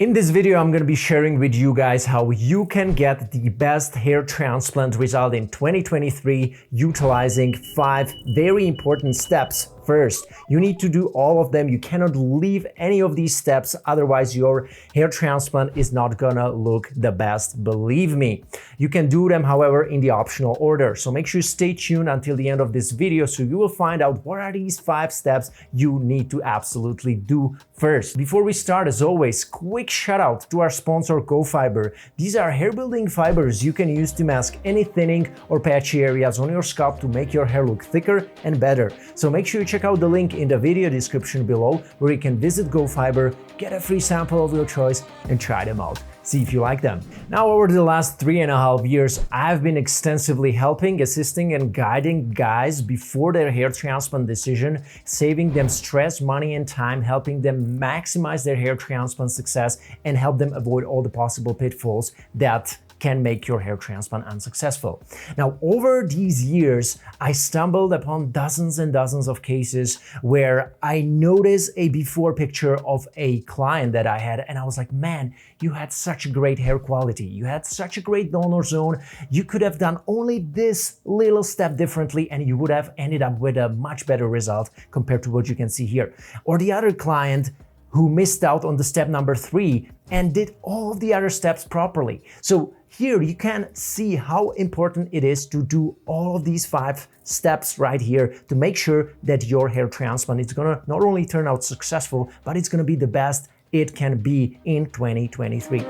In this video, I'm going to be sharing with you guys how you can get the best hair transplant result in 2023 utilizing 5 very important steps. First, you need to do all of them. You cannot leave any of these steps, otherwise your hair transplant is not gonna look the best, believe me. You can do them, however, in the optional order. So make sure you stay tuned until the end of this video so you will find out what are these 5 steps you need to absolutely do first. Before we start, as always, quick shout out to our sponsor GoFiber. These are hair building fibers you can use to mask any thinning or patchy areas on your scalp to make your hair look thicker and better. So make sure you check out the link in the video description below where you can visit GoFiber, get a free sample of your choice and try them out. See if you like them. Now, over the last 3.5 years, I've been extensively helping, assisting and guiding guys before their hair transplant decision, saving them stress, money and time, helping them maximize their hair transplant success and help them avoid all the possible pitfalls that can make your hair transplant unsuccessful. Now, over these years, I stumbled upon dozens and dozens of cases where I noticed a before picture of a client that I had, and I was like, man, you had such great hair quality. You had such a great donor zone. You could have done only this little step differently, and you would have ended up with a much better result compared to what you can see here. Or the other client who missed out on the step number 3 and did all of the other steps properly. So here you can see how important it is to do all of these 5 steps right here to make sure that your hair transplant is gonna not only turn out successful, but it's gonna be the best it can be in 2023.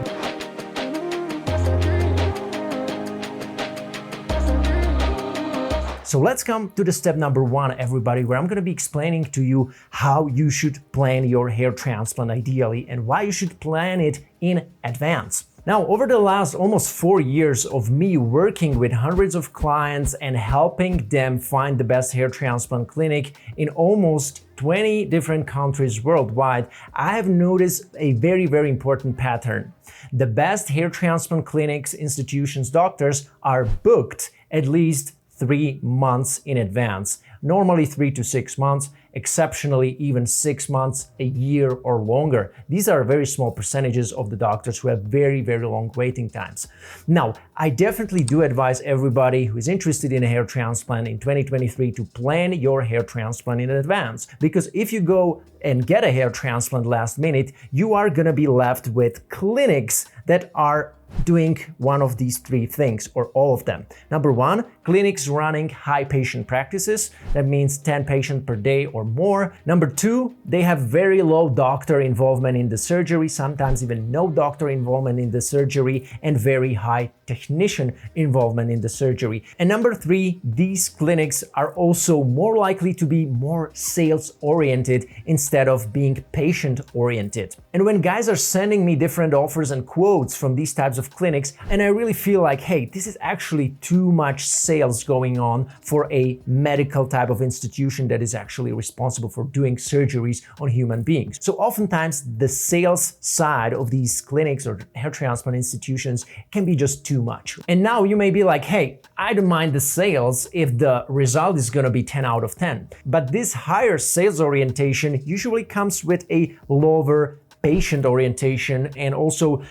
So let's come to the step number 1, everybody, where I'm going to be explaining to you how you should plan your hair transplant ideally and why you should plan it in advance. Now, over the last almost 4 years of me working with hundreds of clients and helping them find the best hair transplant clinic in almost 20 different countries worldwide, I have noticed a very, very important pattern. The best hair transplant clinics, institutions, doctors are booked at least 3 months in advance, normally 3 to 6 months, exceptionally even 6 months, a year or longer. These are very small percentages of the doctors who have very, very long waiting times. Now, I definitely do advise everybody who is interested in a hair transplant in 2023 to plan your hair transplant in advance, because if you go and get a hair transplant last minute, you are gonna be left with clinics that are doing one of these 3 things or all of them. Number 1, clinics running high patient practices. That means 10 patients per day or more. Number 2, they have very low doctor involvement in the surgery, sometimes even no doctor involvement in the surgery, and very high technician involvement in the surgery. And number 3, these clinics are also more likely to be more sales oriented instead of being patient oriented. And when guys are sending me different offers and quotes from these types of clinics, and I really feel like, hey, this is actually too much sales going on for a medical type of institution that is actually responsible for doing surgeries on human beings. So oftentimes the sales side of these clinics or hair transplant institutions can be just too much. And now you may be like, hey, I don't mind the sales if the result is gonna be 10 out of 10. But this higher sales orientation usually comes with a lower patient orientation and also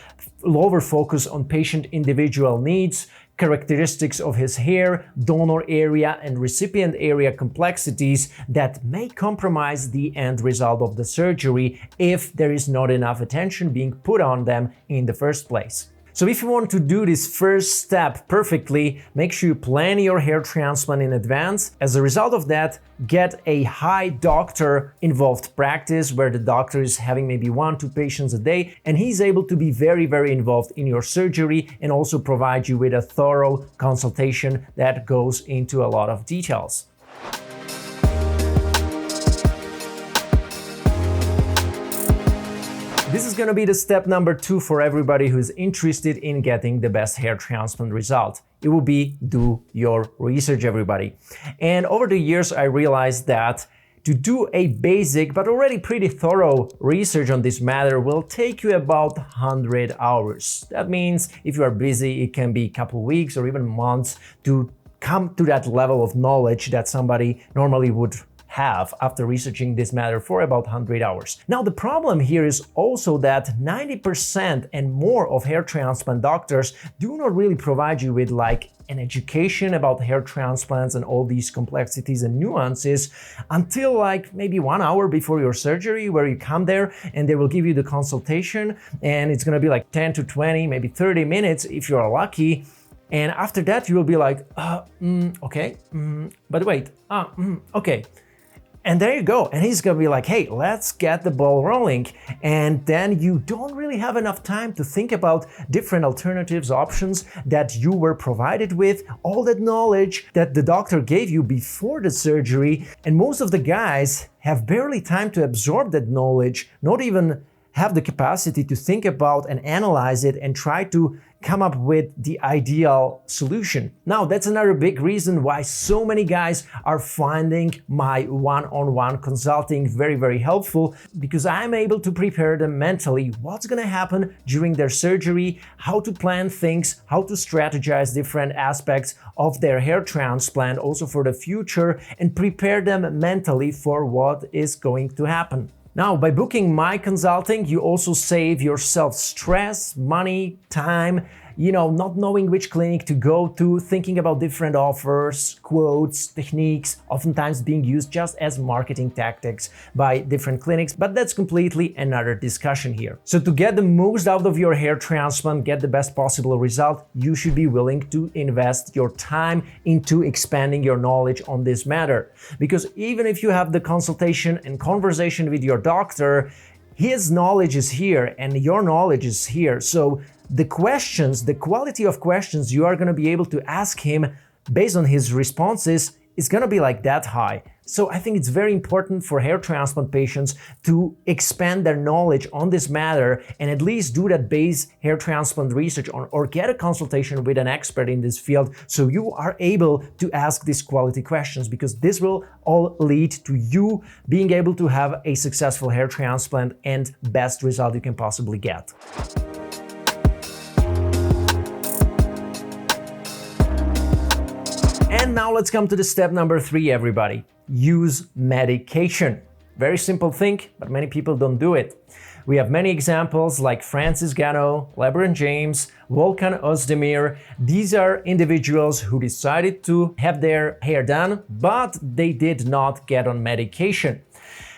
lower focus on patient individual needs, characteristics of his hair, donor area and recipient area complexities that may compromise the end result of the surgery if there is not enough attention being put on them in the first place. So if you want to do this first step perfectly, make sure you plan your hair transplant in advance. As a result of that, get a high doctor involved practice where the doctor is having maybe 1-2 patients a day and he's able to be very, very involved in your surgery and also provide you with a thorough consultation that goes into a lot of details. This is going to be the step number 2 for everybody who is interested in getting the best hair transplant result. It will be do your research, everybody. And over the years, I realized that to do a basic but already pretty thorough research on this matter will take you about 100 hours. That means if you are busy, it can be a couple weeks or even months to come to that level of knowledge that somebody normally would have after researching this matter for about 100 hours. Now, the problem here is also that 90% and more of hair transplant doctors do not really provide you with like an education about hair transplants and all these complexities and nuances until like maybe 1 hour before your surgery, where you come there and they will give you the consultation, and it's gonna be like 10 to 20, maybe 30 minutes if you're lucky. And after that, you will be like, okay, but wait, okay. And there you go. And he's gonna be like, hey, let's get the ball rolling. And then you don't really have enough time to think about different alternatives, options that you were provided with, all that knowledge that the doctor gave you before the surgery. And most of the guys have barely time to absorb that knowledge, not even have the capacity to think about and analyze it and try to come up with the ideal solution. Now, that's another big reason why so many guys are finding my one-on-one consulting very, very helpful, because I'm able to prepare them mentally what's gonna happen during their surgery, how to plan things, how to strategize different aspects of their hair transplant also for the future, and prepare them mentally for what is going to happen. Now, by booking my consulting, you also save yourself stress, money, time, not knowing which clinic to go to, thinking about different offers, quotes, techniques, oftentimes being used just as marketing tactics by different clinics, but that's completely another discussion here. So to get the most out of your hair transplant, get the best possible result, you should be willing to invest your time into expanding your knowledge on this matter. Because even if you have the consultation and conversation with your doctor, his knowledge is here and your knowledge is here. So the questions, the quality of questions you are going to be able to ask him based on his responses is going to be like that high. So I think it's very important for hair transplant patients to expand their knowledge on this matter and at least do that base hair transplant research on, or get a consultation with an expert in this field so you are able to ask these quality questions, because this will all lead to you being able to have a successful hair transplant and best result you can possibly get. And now let's come to the step number 3, everybody. Use medication. Very simple thing, but many people don't do it. We have many examples like Francis Gano, LeBron James, Volkan Ozdemir. These are individuals who decided to have their hair done, but they did not get on medication.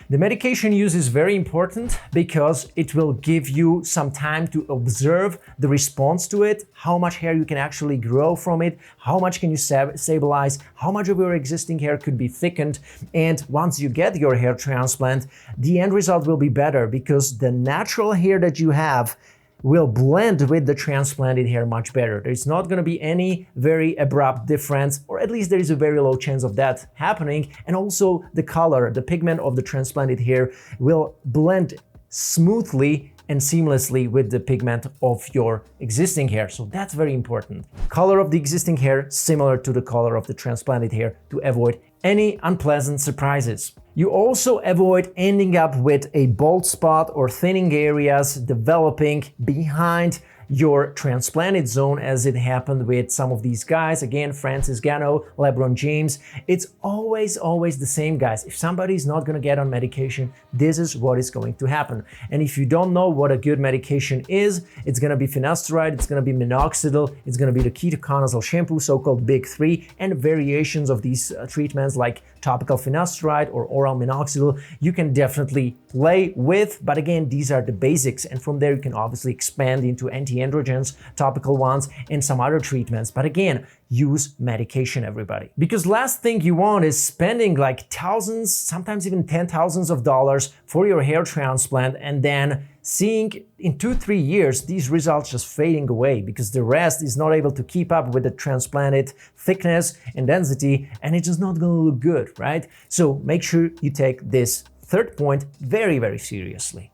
The medication use is very important because it will give you some time to observe the response to it, how much hair you can actually grow from it, how much can you stabilize, how much of your existing hair could be thickened. And once you get your hair transplant, the end result will be better because the natural hair that you have will blend with the transplanted hair much better. There's not going to be any very abrupt difference, or at least there is a very low chance of that happening. And also the color, the pigment of the transplanted hair will blend smoothly and seamlessly with the pigment of your existing hair. So that's very important. Color of the existing hair similar to the color of the transplanted hair to avoid any unpleasant surprises. You also avoid ending up with a bald spot or thinning areas developing behind your transplanted zone, as it happened with some of these guys. Again, Francis Gano, LeBron James. It's always the same, guys. If somebody's not gonna get on medication, this is what is going to happen. And if you don't know what a good medication is, it's gonna be finasteride, it's gonna be minoxidil, it's gonna be the ketoconazole shampoo, so-called big 3, and variations of these treatments like topical finasteride or oral minoxidil. You can definitely play with, but again, these are the basics. And from there, you can obviously expand into anti-androgens, topical ones, and some other treatments. But again, use medication, everybody. Because last thing you want is spending like thousands, sometimes even $10,000s of dollars for your hair transplant and then seeing in 2-3 years these results just fading away because the rest is not able to keep up with the transplanted thickness and density, and it's just not gonna look good, right? So make sure you take this third point very, very seriously.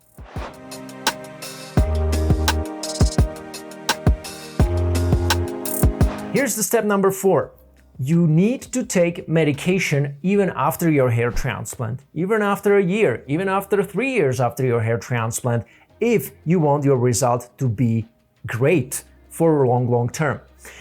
Here's the step number 4. You need to take medication even after your hair transplant, even after a year, even after 3 years after your hair transplant, if you want your result to be great for long term.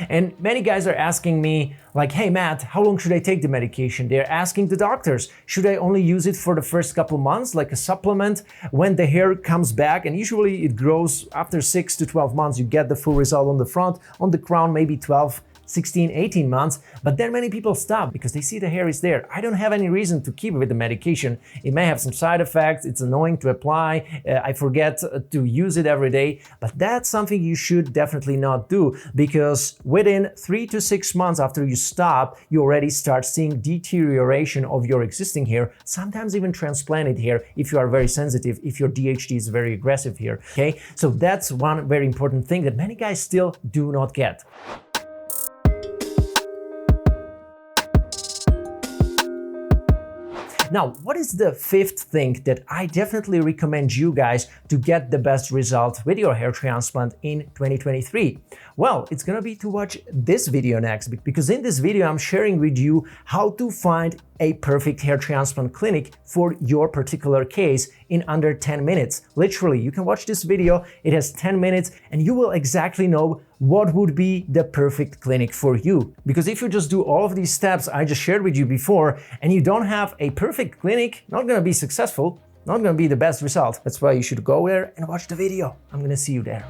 And many guys are asking me like, hey Matt, how long should I take the medication? They're asking the doctors, should I only use it for the first couple months like a supplement when the hair comes back? And usually it grows after 6 to 12 months, you get the full result on the front, on the crown maybe 12, 16, 18 months, but then many people stop because they see the hair is there. I don't have any reason to keep it with the medication. It may have some side effects, it's annoying to apply, I forget to use it every day, but that's something you should definitely not do, because within 3 to 6 months after you stop, you already start seeing deterioration of your existing hair, sometimes even transplanted hair if you are very sensitive, if your DHT is very aggressive here, okay? So that's one very important thing that many guys still do not get. Now, what is the fifth thing that I definitely recommend you guys to get the best result with your hair transplant in 2023? Well, it's gonna be to watch this video next, because in this video I'm sharing with you how to find a perfect hair transplant clinic for your particular case in under 10 minutes. Literally, you can watch this video, it has 10 minutes, and you will exactly know what would be the perfect clinic for you. Because if you just do all of these steps I just shared with you before, and you don't have a perfect clinic, not gonna be successful, not gonna be the best result. That's why you should go there and watch the video. I'm gonna see you there.